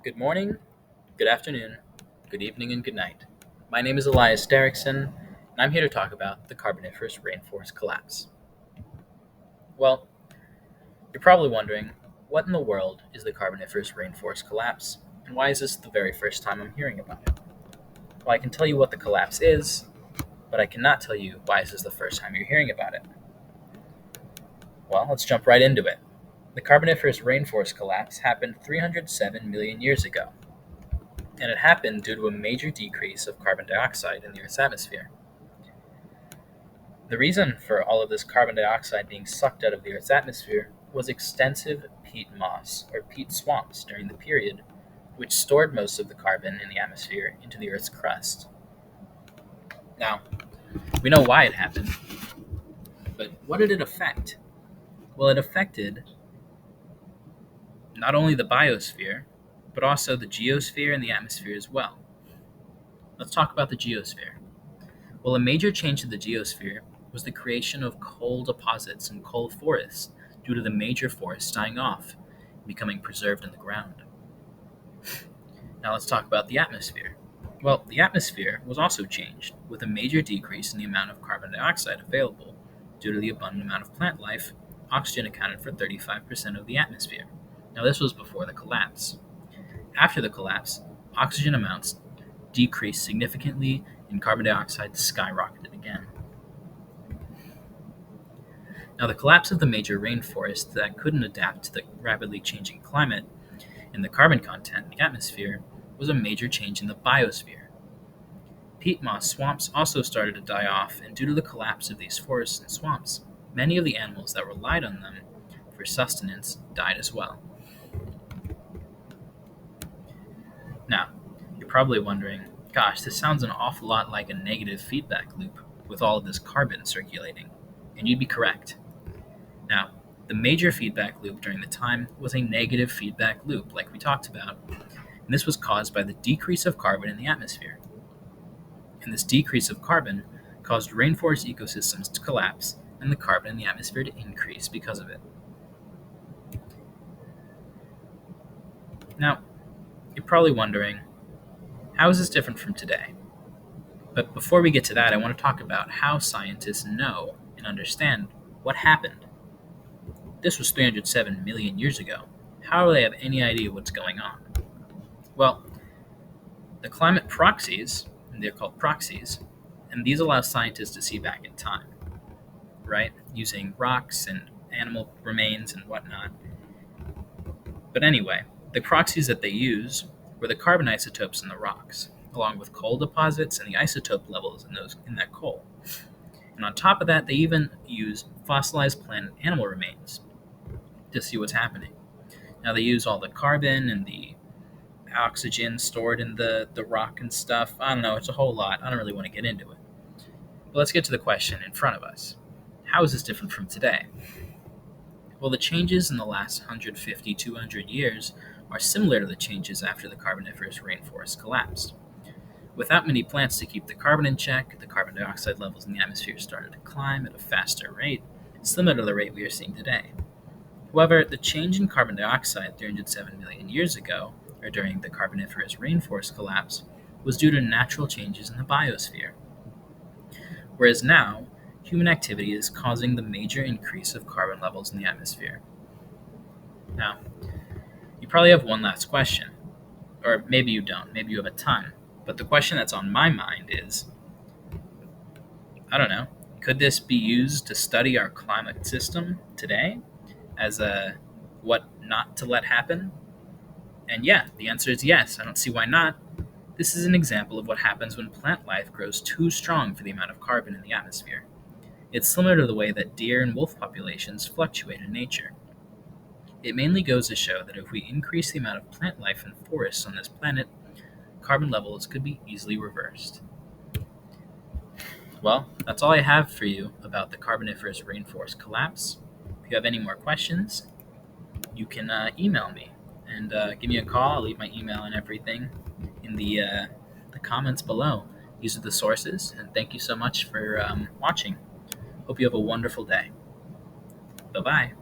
Good morning, good afternoon, good evening, and good night. My name is Elias Derrickson, and I'm here to talk about the Carboniferous Rainforest Collapse. Well, you're probably wondering, what in the world is the Carboniferous Rainforest Collapse, and why is this the very first time I'm hearing about it? Well, I can tell you what the collapse is, but I cannot tell you why this is the first time you're hearing about it. Well, let's jump right into it. The Carboniferous Rainforest Collapse happened 307 million years ago, and it happened due to a major decrease of carbon dioxide in the Earth's atmosphere. The reason for all of this carbon dioxide being sucked out of the Earth's atmosphere was extensive peat moss, or peat swamps, during the period, which stored most of the carbon in the atmosphere into the Earth's crust. Now, we know why it happened, but what did it affect? Well, it affected not only the biosphere, but also the geosphere and the atmosphere as well. Let's talk about the geosphere. Well, a major change to the geosphere was the creation of coal deposits and coal forests due to the major forests dying off and becoming preserved in the ground. Now let's talk about the atmosphere. Well, the atmosphere was also changed, with a major decrease in the amount of carbon dioxide available. Due to the abundant amount of plant life, oxygen accounted for 35% of the atmosphere. Now this was before the collapse. After the collapse, oxygen amounts decreased significantly and carbon dioxide skyrocketed again. Now, the collapse of the major rainforests that couldn't adapt to the rapidly changing climate and the carbon content in the atmosphere was a major change in the biosphere. Peat moss swamps also started to die off, and due to the collapse of these forests and swamps, many of the animals that relied on them for sustenance died as well. Now, you're probably wondering, gosh, this sounds an awful lot like a negative feedback loop with all of this carbon circulating. And you'd be correct. Now, the major feedback loop during the time was a negative feedback loop, like we talked about, and this was caused by the decrease of carbon in the atmosphere. And this decrease of carbon caused rainforest ecosystems to collapse and the carbon in the atmosphere to increase because of it. Now, you're probably wondering, how is this different from today? But before we get to that, I want to talk about how scientists know and understand what happened. This was 307 million years ago. How do they have any idea what's going on? Well, the climate proxies, and they're called proxies, and these allow scientists to see back in time, right? Using rocks and animal remains and whatnot. But anyway, the proxies that they use were the carbon isotopes in the rocks, along with coal deposits and the isotope levels in that coal. And on top of that, they even use fossilized plant and animal remains to see what's happening. Now they use all the carbon and the oxygen stored in the rock and stuff. I don't know, it's a whole lot. I don't really want to get into it. But let's get to the question in front of us. How is this different from today? Well, the changes in the last 150, 200 years are similar to the changes after the Carboniferous Rainforest collapsed. Without many plants to keep the carbon in check, the carbon dioxide levels in the atmosphere started to climb at a faster rate, similar to the rate we are seeing today. However, the change in carbon dioxide 307 million years ago, or during the Carboniferous Rainforest collapse, was due to natural changes in the biosphere. Whereas now, human activity is causing the major increase of carbon levels in the atmosphere. Now, you probably have one last question, or maybe you don't, maybe you have a ton, but the question that's on my mind is, I don't know, could this be used to study our climate system today as a what not to let happen? And yeah, the answer is yes. I don't see why not. This is an example of what happens when plant life grows too strong for the amount of carbon in the atmosphere. It's similar to the way that deer and wolf populations fluctuate in nature. It mainly goes to show that if we increase the amount of plant life and forests on this planet, carbon levels could be easily reversed. Well, that's all I have for you about the Carboniferous Rainforest collapse. If you have any more questions, you can email me and give me a call. I'll leave my email and everything in the comments below. These are the sources, and thank you so much for watching. Hope you have a wonderful day. Bye-bye.